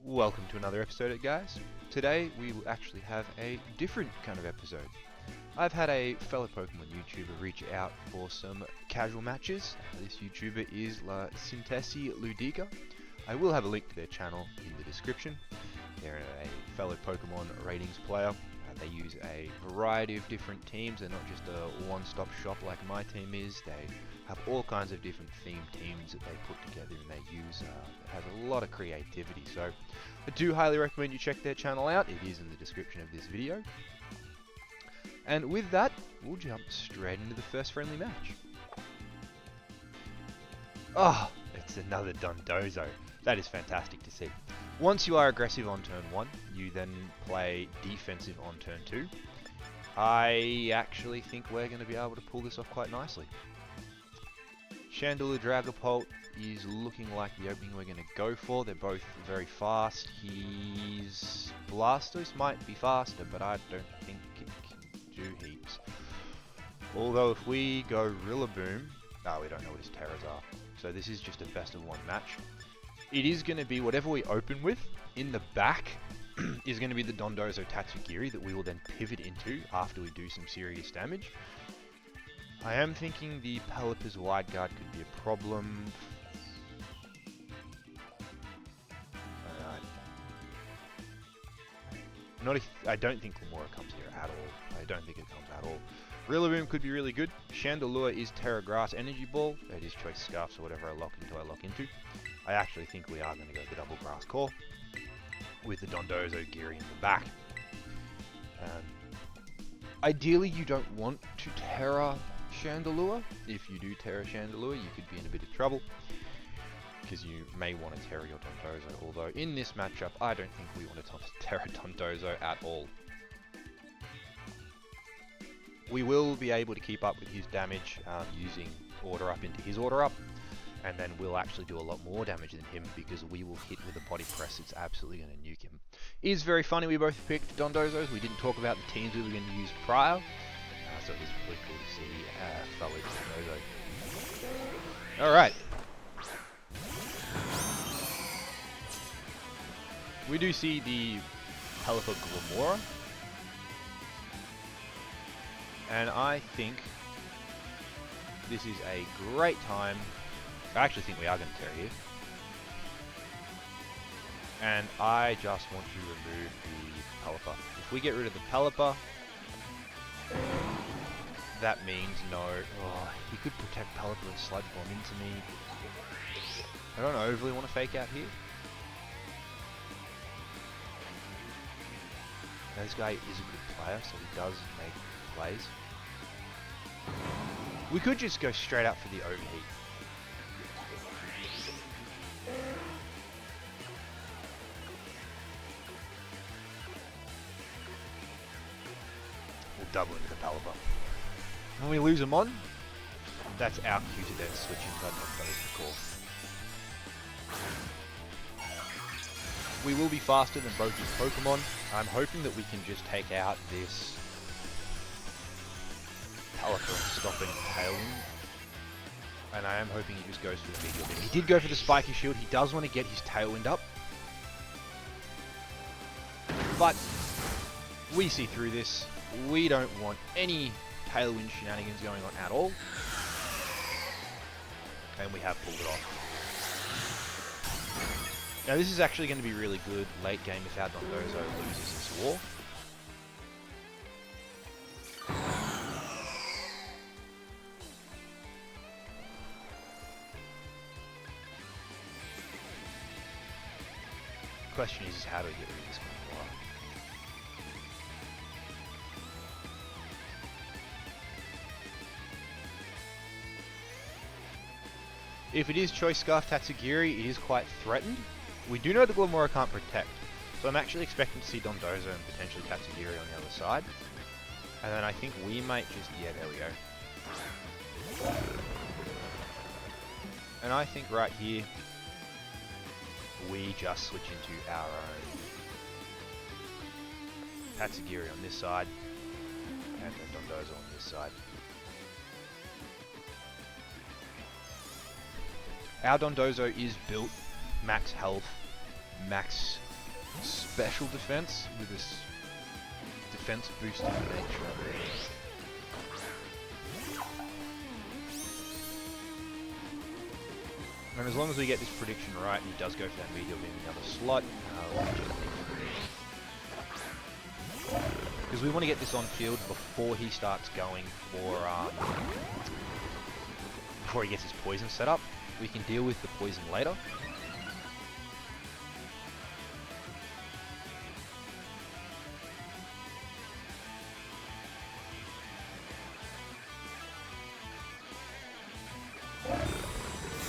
Welcome to another episode, guys. Today we will actually have a different kind of episode. I've had a fellow Pokemon YouTuber reach out for some casual matches. This YouTuber is Sintesi Ludica. I will have a link to their channel in the description. They're a fellow Pokemon ratings player. They use a variety of different teams. They're not just a one-stop shop like my team is. They have all kinds of different themed teams that they put together and they use. It has a lot of creativity. So I do highly recommend you check their channel out. It is in the description of this video. And with that, we'll jump straight into the first friendly match. Oh, it's another Dondozo. That is fantastic to see. Once you are aggressive on turn 1, you then play defensive on turn 2. I actually think we're going to be able to pull this off quite nicely. Chandelure Dragapult is looking like the opening we're going to go for. They're both very fast. His Blastoise might be faster, but I don't think it can do heaps. Although if we go Rillaboom, we don't know what his Terras are. So this is just a best of one match. It is going to be whatever we open with. In the back is going to be the Dondozo Tatsugiri that we will then pivot into after we do some serious damage. I am thinking the Pelipper's Wide Guard could be a problem. I don't think Lamora comes here at all. I don't think it comes at all. Rillaboom could be really good. Chandelure is Terra Grass Energy Ball. That is Choice Scarf, so whatever I lock into. I actually think we are going to go the Double Grass Core with the Dondozo Giri in the back. Ideally, you don't want to Terra Chandelure. If you do Terra Chandelure, you could be in a bit of trouble because you may want to Terra your Dondozo. Although in this matchup, I don't think we want to Terra Dondozo at all. We will be able to keep up with his damage using Order Up into his Order Up. And then we'll actually do a lot more damage than him because we will hit with a Body Press. It's absolutely going to nuke him. It is very funny we both picked Dondozos. We didn't talk about the teams we were going to use prior. So it is really cool to see fellow Dondozo. Alright. We do see the Pelipper Glamora. And I think this is a great time. I actually think we are going to Terra here. And I just want to remove the Pelipper. If we get rid of the Pelipper, that means no. Oh, he could protect Pelipper and Sludge Bomb into me. I don't overly want to fake out here. Now, this guy is a good player, so he does make plays. We could just go straight up for the overheat. We'll double into the Pelipper. When we lose him on, that's our cue to then switch into Dondozo Core. We will be faster than both his Pokemon. I'm hoping that we can just take out this Pelipper and stop any Tailwind. And I am hoping he just goes for the Meteor Beam. He did go for the Spiky Shield. He does want to get his Tailwind up. But we see through this. We don't want any Tailwind shenanigans going on at all. And we have pulled it off. Now this is actually going to be really good late game if our Dondozo loses this war. The question is how do we get rid of this Glamora? If it is Choice Scarf Tatsugiri, it is quite threatened. We do know the Glamora can't protect, so I'm actually expecting to see Dondozo and potentially Tatsugiri on the other side. And then I think we might just, yeah, there we go. And I think right here, we just switch into our own Tatsugiri on this side, and then Dondozo on this side. Our Dondozo is built max health, max special defense with this defense boosting nature. And as long as we get this prediction right, and he does go for that meteor beam in the other slot, because we want to get this on field before he starts going for, before he gets his poison set up. We can deal with the poison later.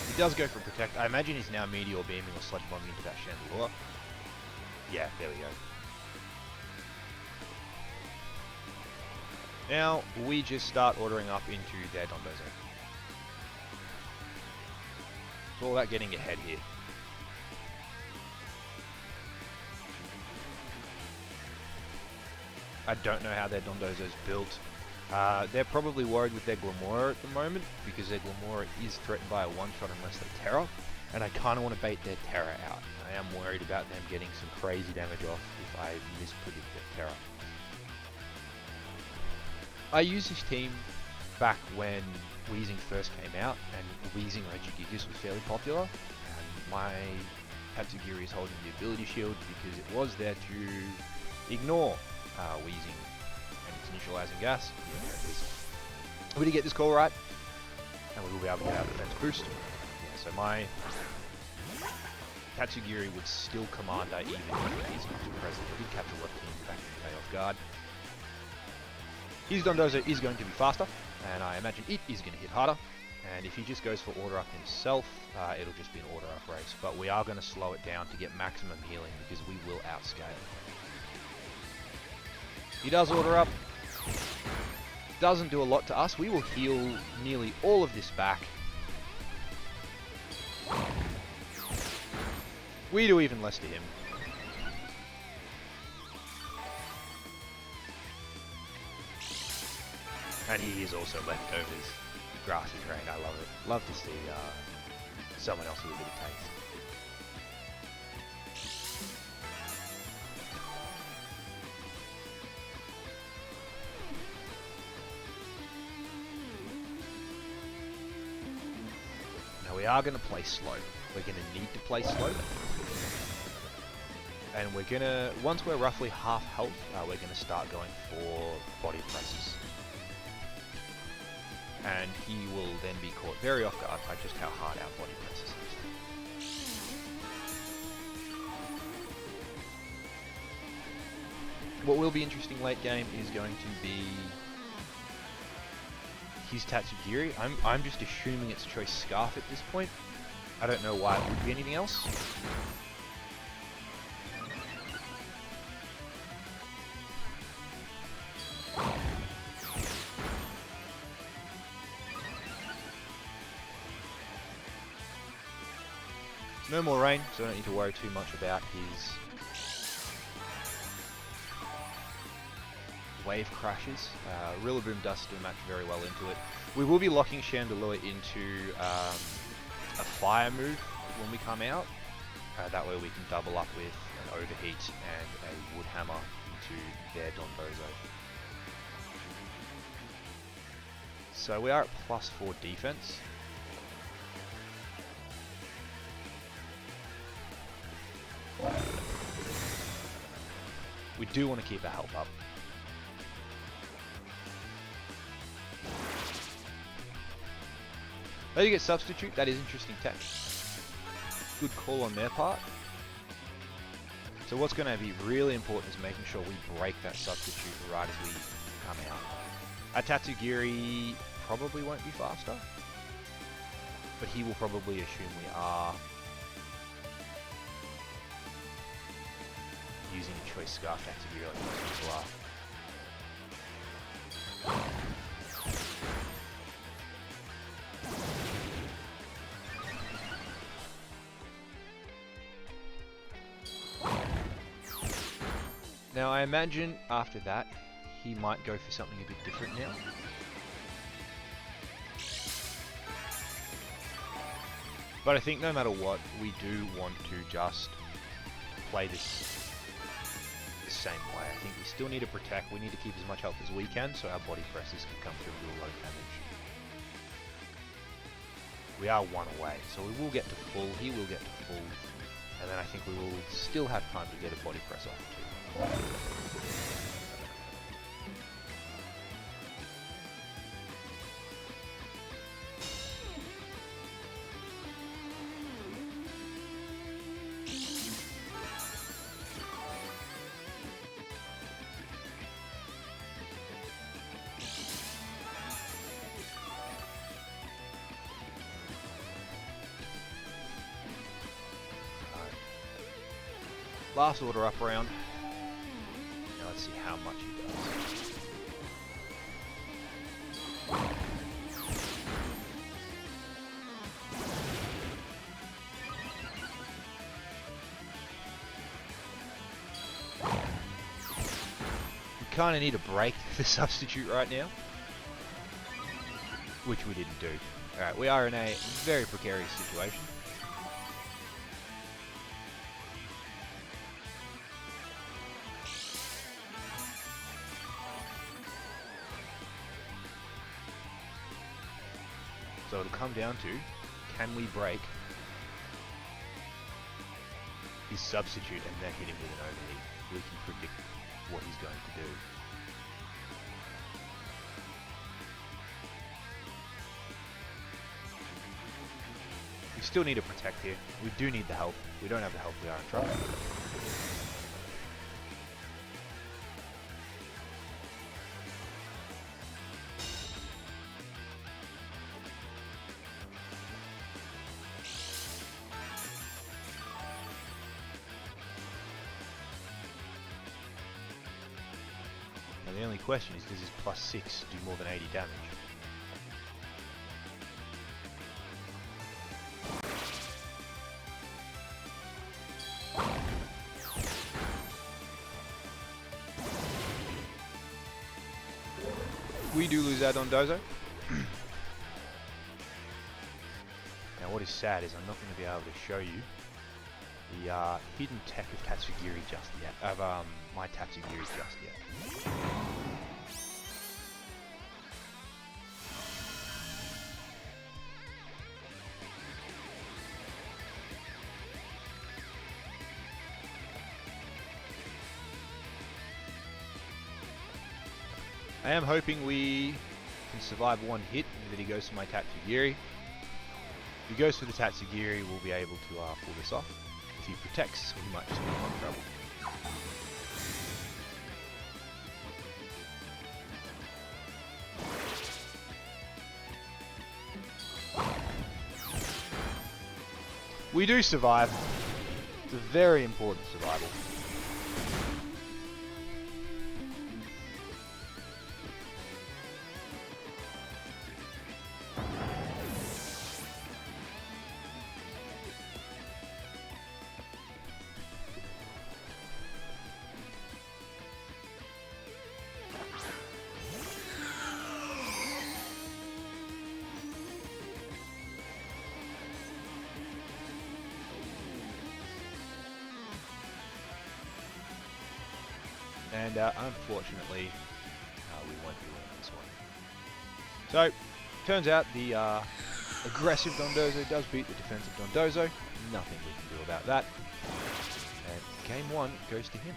He does go for protect. I imagine he's now meteor beaming or sludge bombing into that Chandelure. Yeah, there we go. Now we just start ordering up into their Dondozo. It's all about getting ahead here. I don't know how their Dondozo's built. They're probably worried with their Glamora at the moment, because their Glamora is threatened by a one-shot unless they Terra, and I kind of want to bait their Terra out. I am worried about them getting some crazy damage off if I mispredict their Terra. I used this team back when Weezing first came out, and Weezing Regigigas was fairly popular, and my Tatsugiri is holding the ability shield because it was there to ignore Weezing and its neutralizing gas. Yeah, there it is. We did get this call right, and we will be able to get our defense boost. Yeah, so my Tatsugiri would still commander even if he's not present. He did catch a lot of teams back in the day off guard. His Dondozo is going to be faster, and I imagine it is going to hit harder. And if he just goes for order up himself, it'll just be an order up race. But we are going to slow it down to get maximum healing because we will outscale. He does order up. Doesn't do a lot to us. We will heal nearly all of this back. We do even less to him. And he is also leftovers. Grassy terrain, I love it. Love to see someone else with a bit of taste. Now we are going to play slow. We're going to need to play slow. And we're going to, once we're roughly half health, we're going to start going for body presses. And he will then be caught very off guard by just how hard our body presses is. What will be interesting late game is going to be his Tatsugiri. I'm just assuming it's Choice Scarf at this point. I don't know why it would be anything else. No more rain, so I don't need to worry too much about his wave crashes. Rillaboom does still match very well into it. We will be locking Chandelure into a fire move when we come out. That way we can double up with an overheat and a wood hammer into their Dondozo. So we are at +4 defense. We do want to keep our health up. Now you get substitute, that is interesting tech. Good call on their part. So what's going to be really important is making sure we break that substitute right as we come out. Our Tatsugiri probably won't be faster, but he will probably assume we are using a Choice Scarf Tatsugiri like most people are. Now I imagine after that he might go for something a bit different now. But I think no matter what, we do want to just play this same way. I think we still need to protect. We need to keep as much health as we can so our body presses can come through real low damage. We are one away, so we will get to full. He will get to full. And then I think we will still have time to get a body press off too. Last order up round. Now let's see how much he does. We kind of need a break the substitute right now, which we didn't do. Alright, we are in a very precarious situation. So it'll come down to, can we break his substitute and then hit him with an overheat? We can predict what he's going to do. We still need to protect here. We do need the help. We don't have the help, we are in trouble. The only question is, does his +6 do more than 80 damage? We do lose out on Dozo. Now what is sad is I'm not going to be able to show you the hidden tech of Tatsugiri just yet, of my Tatsugiri just yet. I am hoping we can survive one hit and that he goes for my Tatsugiri. If he goes for the Tatsugiri, we'll be able to pull this off. If he protects, we might just be in trouble. We do survive. It's a very important survival. And unfortunately, we won't be winning this one. So, turns out the aggressive Dondozo does beat the defensive Dondozo. Nothing we can do about that. And game one goes to him.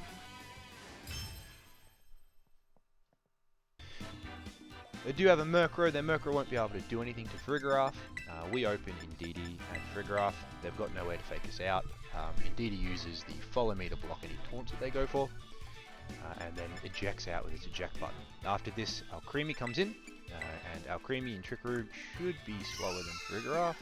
They do have a Murkrow. Their Murkrow won't be able to do anything to Frigoraph. We open Indeedee and Frigoraph. They've got nowhere to fake us out. Indeedee uses the follow me to block any taunts that they go for. And then ejects out with its eject button. After this, Alcremie comes in, and Alcremie and Trickaroo should be slower than Frigoraph.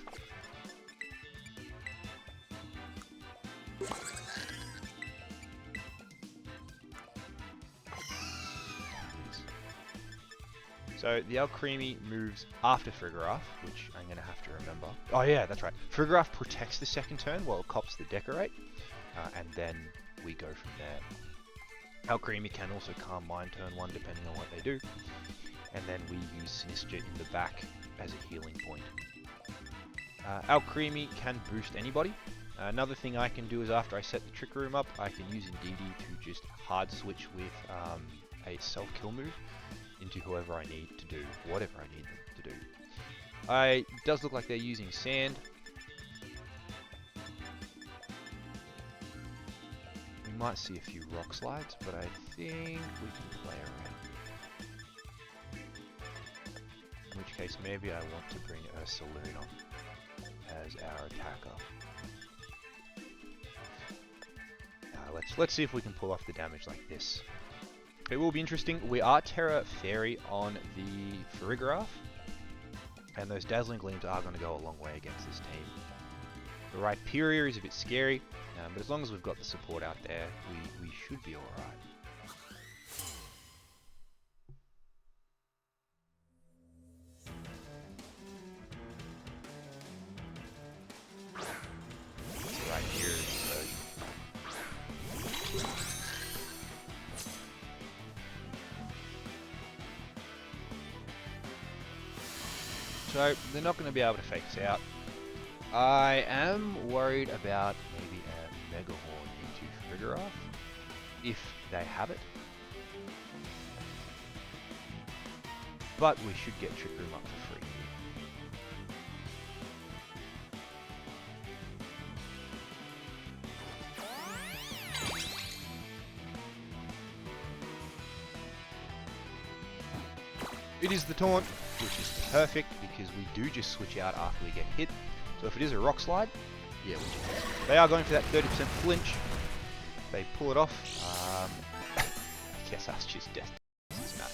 So the Alcremie moves after Frigoraph, which I'm going to have to remember. Oh yeah, that's right. Frigoraph protects the second turn while it cops the Decorate, and then we go from there. Alcremie can also Calm Mind turn 1 depending on what they do, and then we use Sinistra in the back as a healing point. Alcremie can boost anybody, Another thing I can do is after I set the trick room up, I can use Indeedee to just hard switch with a self-kill move into whoever I need to do whatever I need them to do. It does look like they're using sand. We might see a few rock slides, but I think we can play around. In which case, maybe I want to bring Ursaluna as our attacker. Let's see if we can pull off the damage like this. It will be interesting. We are Terra Fairy on the Farigiraf, and those Dazzling Gleams are going to go a long way against this team. The Rhyperior is a bit scary, but as long as we've got the support out there, we should be alright. So they're not going to be able to fake us out. I am worried about maybe a Mega Horn into Farigiraf, if they have it. But we should get Trick Room up for free here. It is the taunt, which is perfect because we do just switch out after we get hit. So if it is a rock slide, yeah, they are going for that 30% flinch. They pull it off. I guess that's just death. This match.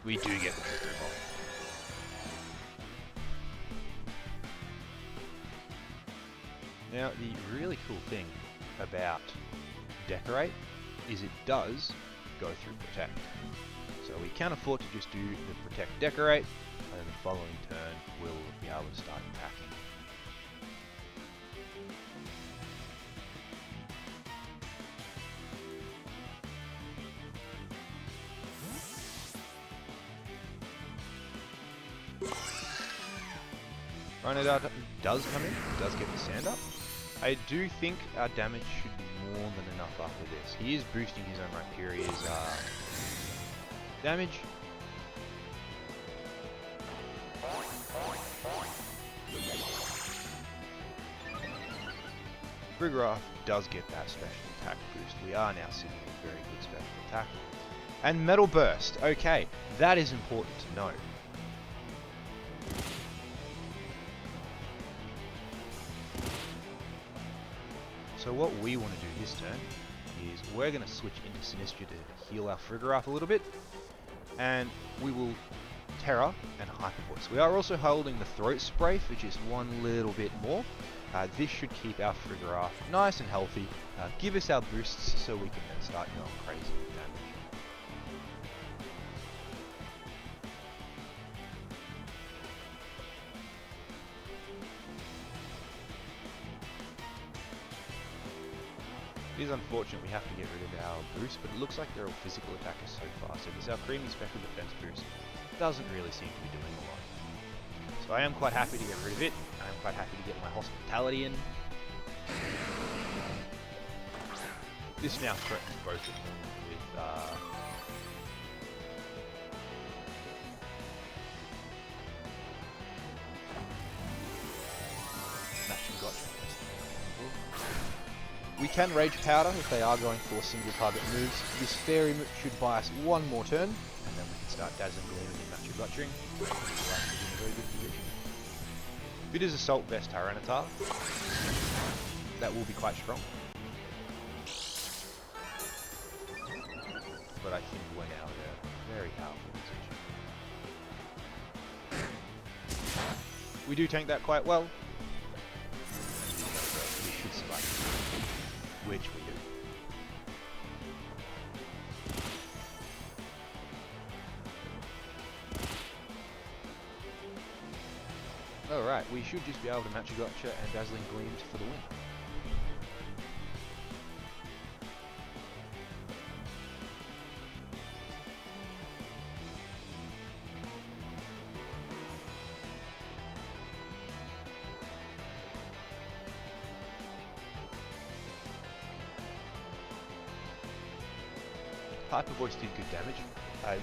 We do get the trick room off. Now, the really cool thing about Decorate is it does go through Protect. So we can afford to just do the Protect Decorate, and then the following turn we'll be able to start attacking. Rhino does come in, does get the sand up. I do think our damage should be more than enough after this. He is boosting his own Rhyperior's damage. Farigiraf does get that special attack boost. We are now sitting with very good special attack. And Metal Burst. Okay, that is important to know. So what we want to do this turn is we're going to switch into Sinistcha to heal our Farigiraf a little bit, and we will Terra and Hyper Voice. We are also holding the Throat Spray for just one little bit more. This should keep our Farigiraf nice and healthy, give us our boosts so we can then start going crazy with damage. It is unfortunate we have to get rid of our boost, but it looks like they're all physical attackers so far, so this our creamy special defense boost doesn't really seem to be doing a lot. So I am quite happy to get rid of it. I am quite happy to get my hospitality in. This now threatens both of them with matching gotcha. We can Rage Powder if they are going for single target moves. This fairy should buy us one more turn, and then we can start Dazzling Gleaming and Matcha Gotching. If it is Assault Vest Tyranitar, that will be quite strong. But I think we're now in a very powerful position. We do tank that quite well. We should survive. Which we do. Alright, we should just be able to match a gotcha and dazzling gleams for the win. Hyper Voice did good damage.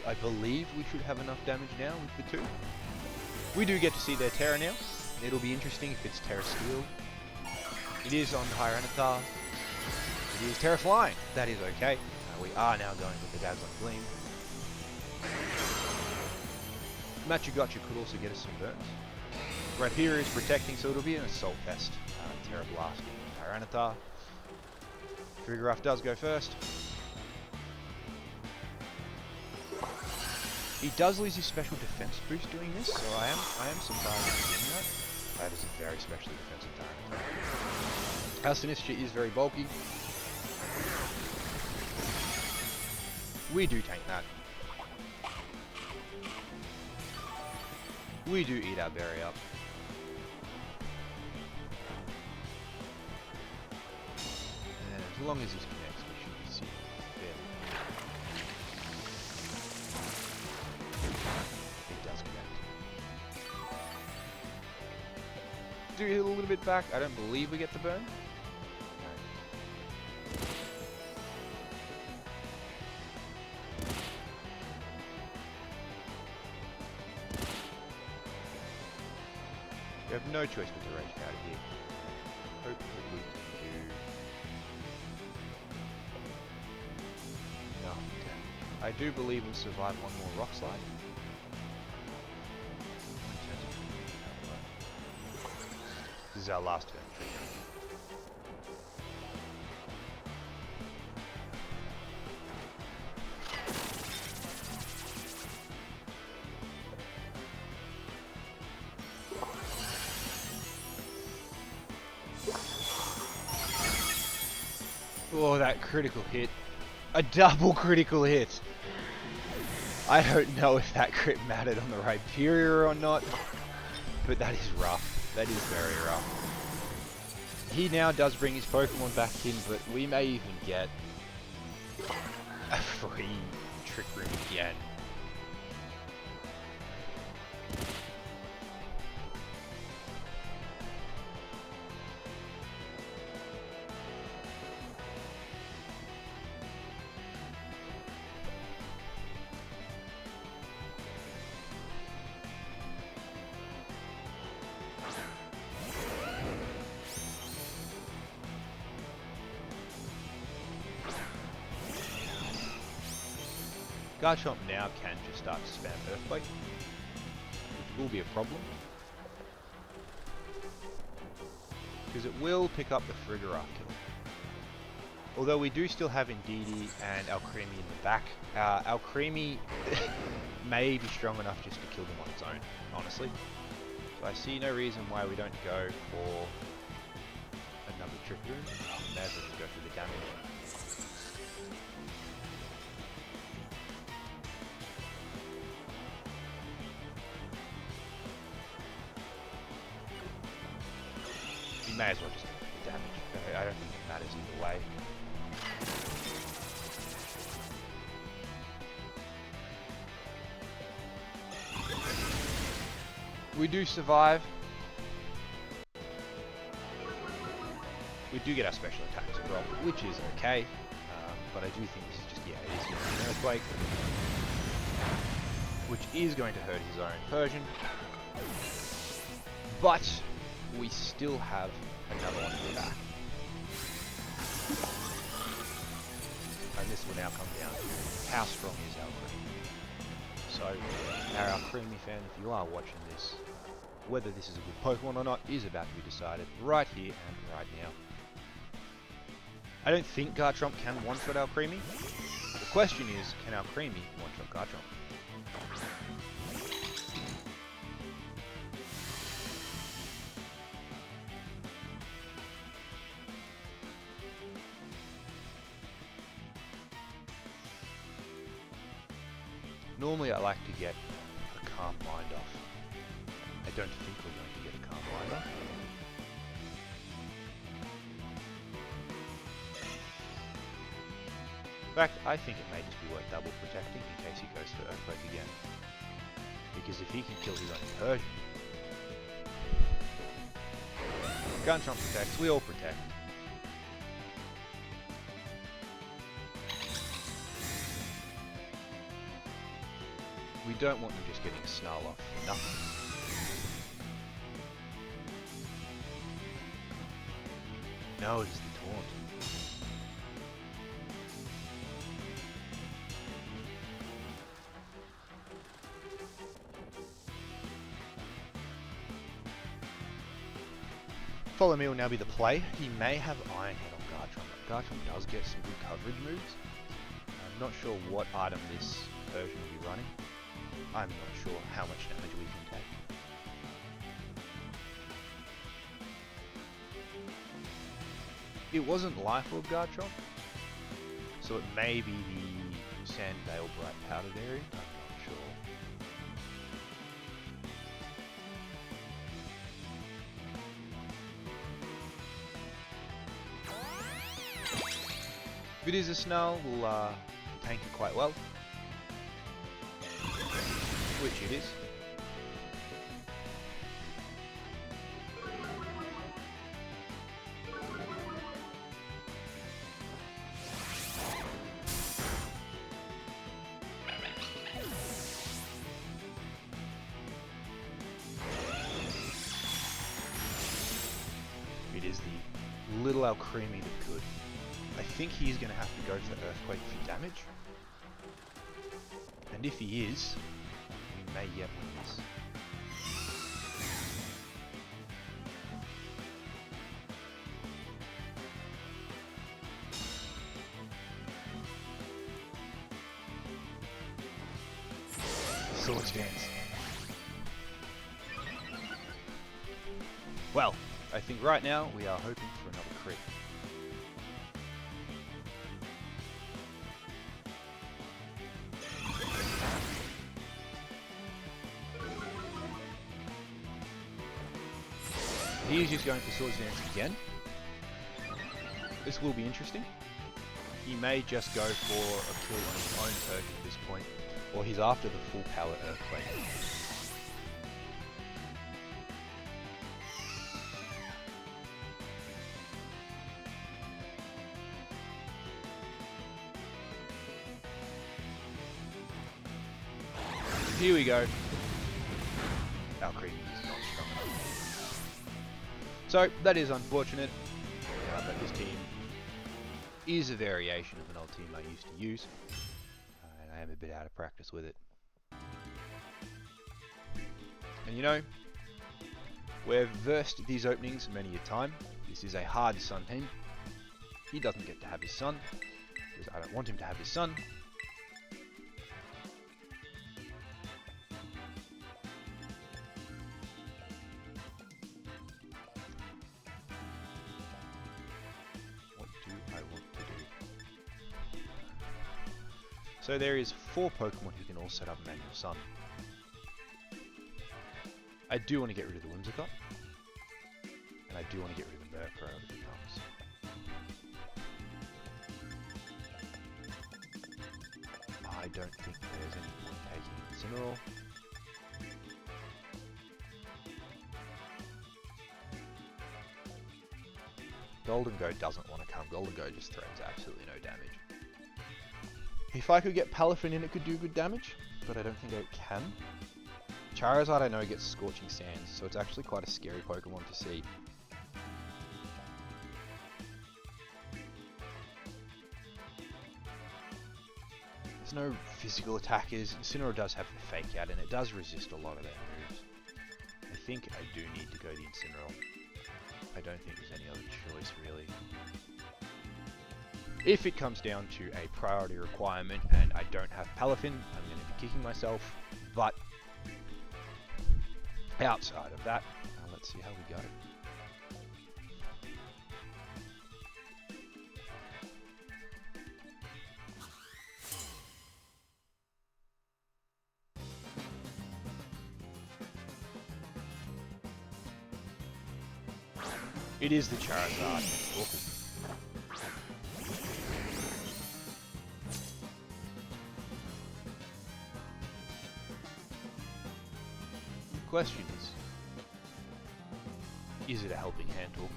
I believe we should have enough damage now with the two. We do get to see their Terra now. It'll be interesting if it's Terra Steel. It is on Tyranitar. It is Terra Flying. That is okay. We are now going with the Dazzling Gleam. Machugotcha could also get us some burns. Rhyperior is protecting, so it'll be an Assault Vest. Terra Blast on Tyranitar. Triggerruff does go first. He does lose his special defense boost doing this, so I am surprised at doing that. That is a very specially defensive Tyranitar. Our Sinistcha is very bulky. We do tank that. We do eat our berry up. And as long as he connects, we should be seeing fairly. It does connect. Do we hit a little bit back? I don't believe we get the burn. We have no choice but to rage out of here. Hopefully we can do... No, okay. I do believe we'll survive one more rock slide. This is our last turn. Oh, that critical hit. A double critical hit. I don't know if that crit mattered on the Rhyperior or not, but that is rough. That is very rough. He now does bring his Pokemon back in, but we may even get a free Trick Room again. Garchomp now can just start to spam Earthquake, which will be a problem. Because it will pick up the Frigoraptor kill. Although we do still have Indeedee and Alcremie in the back. Alcremie may be strong enough just to kill them on its own, honestly. So I see no reason why we don't go for another Trick Room. I'll never go for the damage. You may as well just get the damage. I don't think it matters either way. We do survive. We do get our special attacks drop, which is okay. But I do think this is just, yeah, it is going to be an Earthquake. Which is going to hurt his own Persian. But we still have another one in the back. And this will now come down to how strong is Alcremie. So, our Alcremie fan, if you are watching this, whether this is a good Pokemon or not is about to be decided right here and right now. I don't think Garchomp can one-shot Alcremie. The question is, can Alcremie one-shot Garchomp? Normally I like to get a calm mind off. I don't think we're going to get a calm either. In fact, I think it may just be worth double protecting in case he goes for Earthquake again. Because if he can kill his own Persian... Garchomp protects, we all protect. We don't want them just getting a snarl off for nothing. No, it is the taunt. Follow Me will now be the play. He may have Iron Head on Garchomp. Garchomp does get some good coverage moves. I'm not sure what item this Persian will be running. I'm not sure how much damage we can take. It wasn't Life Orb Garchomp, so it may be the Sandale Bright Powder variant, I'm not sure. If it is a Snarl, we'll tank it quite well. Which it is. It is the little Alcremie that could. I think he's going to have to go for Earthquake for damage. And if he is, we may yet win this. Swords Dance. Well, I think right now we are hoping for another crit. He's just going for Swords Dance again. This will be interesting. He may just go for a kill on his own Persian at this point, or he's after the full power Earthquake. Here we go. Alcremie is not strong enough. So, that is unfortunate, but this team is a variation of an old team I used to use, and I am a bit out of practice with it. And you know, we've versed these openings many a time. This is a hard Sun team. He doesn't get to have his Sun, because I don't want him to have his Sun. So there is 4 Pokemon who can all set up Manual Sun. I do want to get rid of the Whimsicott, and I do want to get rid of the Murkrow if it comes. I don't think there's any point taking Incineroar. Golden Go doesn't want to come. Golden Go just throws absolutely no damage. If I could get Palafin in, it could do good damage, but I don't think it can. Charizard I know gets Scorching Sands, so it's actually quite a scary Pokemon to see. There's no physical attackers. Incineroar does have the Fake Out, and it does resist a lot of their moves. I think I do need to go the Incineroar. I don't think there's any other choice, really. If it comes down to a priority requirement and I don't have Palafin, I'm going to be kicking myself, but outside of that, let's see how we go. It is the Charizard Torkoal. The question is it a Helping Hand Torkoal?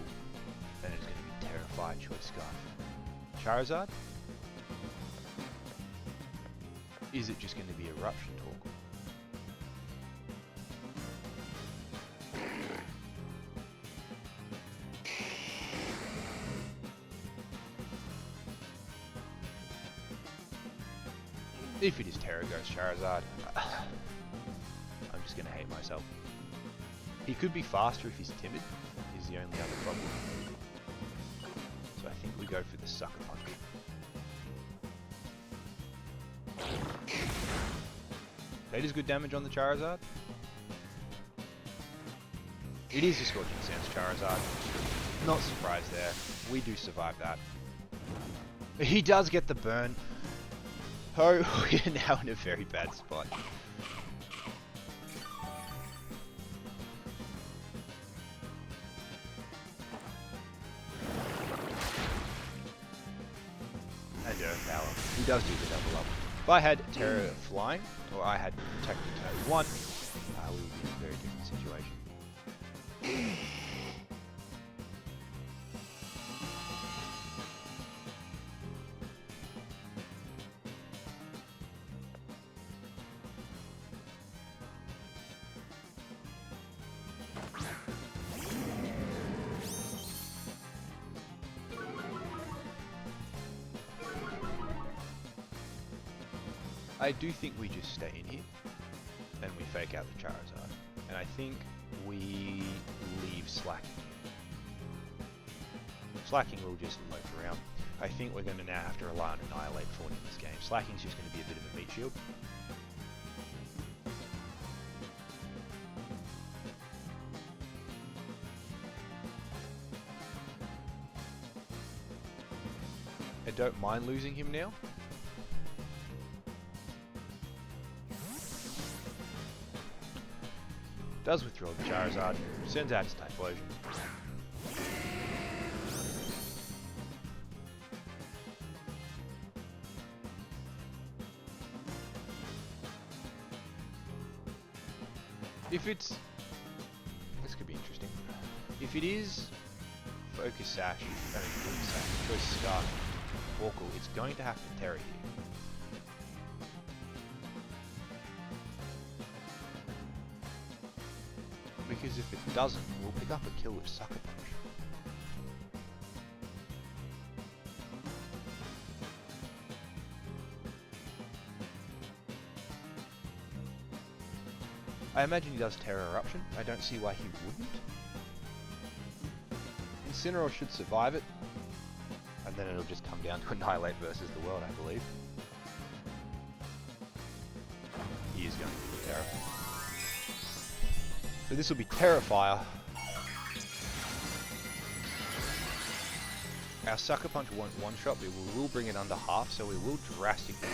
Then it's going to be Terrified Choice Scarf. Charizard? Is it just going to be Eruption Torkoal? If it is Terra Ghost Charizard, I'm just going to hate myself. He could be faster if he's timid, is the only other problem. So I think we go for the Sucker Punch. That is good damage on the Charizard. It is a Scorching Sands Charizard. Not surprised there. We do survive that. He does get the burn. Oh, we're now in a very bad spot. And Earth Power. He does do the double up. If I had Terra Flying, or I had Protected Turn 1, we would be in a very different situation. I do think we just stay in here and we fake out the Charizard. And I think we leave Slacking. Slacking will just loaf around. I think we're going to now have to rely on Annihilate for in this game. Slacking's just going to be a bit of a meat shield. I don't mind losing him now. Does withdraw the Charizard, sends out his Typhlosion. If it's... this could be interesting. If it is Focus Sash, Choice Scarf, Torkoal, it's going to have to Terra here. Because if it doesn't, we'll pick up a kill with Sucker Punch. I imagine he does Terra Eruption. I don't see why he wouldn't. Incineroar should survive it. And then it'll just come down to Annihilate versus the world, I believe. He is going to be Terra. So this will be Terrifier. Our Sucker Punch won't one-shot, but we will bring it under half, so we will drastically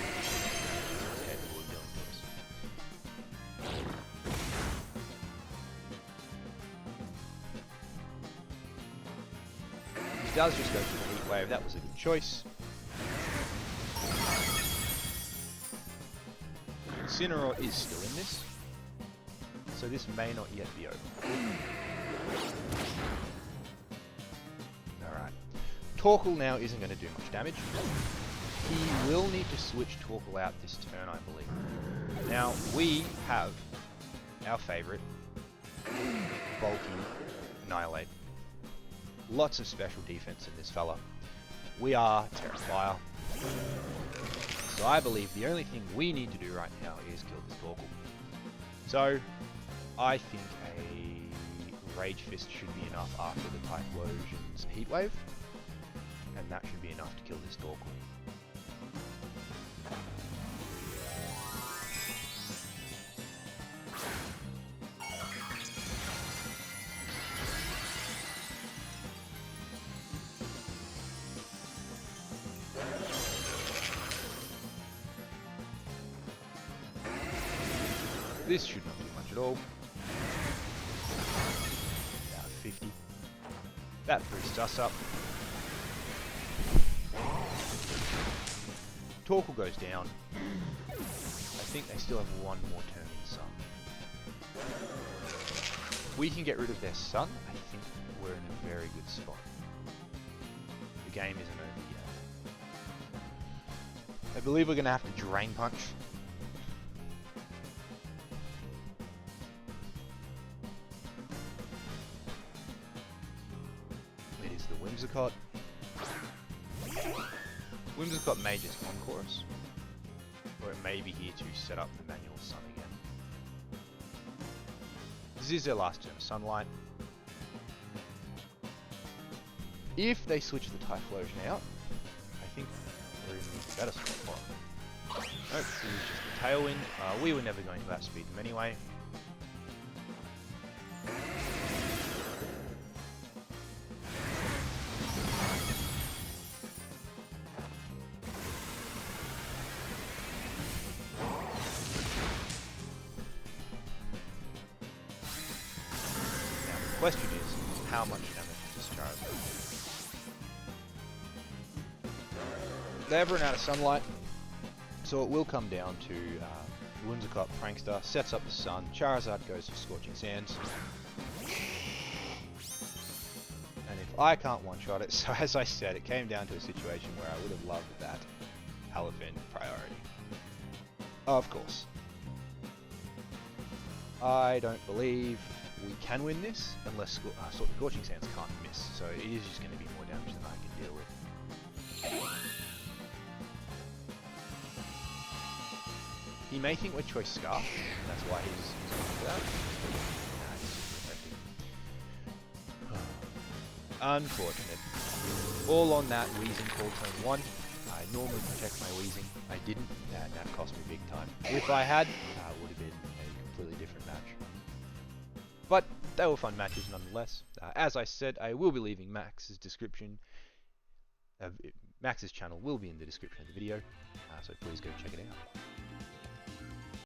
He does just go for the Heat Wave, that was a good choice. Incineroar is still in this. So this may not yet be over. Alright. Torkoal now isn't going to do much damage. He will need to switch Torkoal out this turn, I believe. Now, we have our favourite, bulky Annihilate. Lots of special defense in this fella. We are Terrifier. So I believe the only thing we need to do right now is kill this Torkoal. So, I think a Rage Fist should be enough after the Typhlosion's Heat Wave, and that should be enough to kill this Torkoal. This should not do much at all. About 50. That boosts us up. Torkoal goes down. I think they still have one more turn in Sun. We can get rid of their Sun. I think we're in a very good spot. The game isn't over yet. I believe we're going to have to Drain Punch. It is the Whimsicott. Whimsicott may just Encore us, or it may be here to set up the manual Sun again. This is their last turn of Sunlight. If they switch the Typhlosion out, I think we're in a better spot for them. Nope, this is just a Tailwind. We were never going to outspeed them anyway. The question is, how much damage does Charizard? They've run out of Sunlight, so it will come down to Whimsicott, Prankster, sets up the Sun, Charizard goes for Scorching Sands. And if I can't one-shot it, so as I said, it came down to a situation where I would have loved that Halifin priority. Of course. I don't believe we can win this unless Scorching Sands can't miss, so it is just going to be more damage than I can deal with. He may think we're Choice Scarf, and that's why he's going for that. Nah, he's super effective. Unfortunate. All on that Wheezing call turn 1. I normally protect my Wheezing. I didn't, and that cost me big time. If I had, it would have been a completely different match. But they were fun matches nonetheless. As I said, I will be leaving Max's description. Max's channel will be in the description of the video, so please go check it out.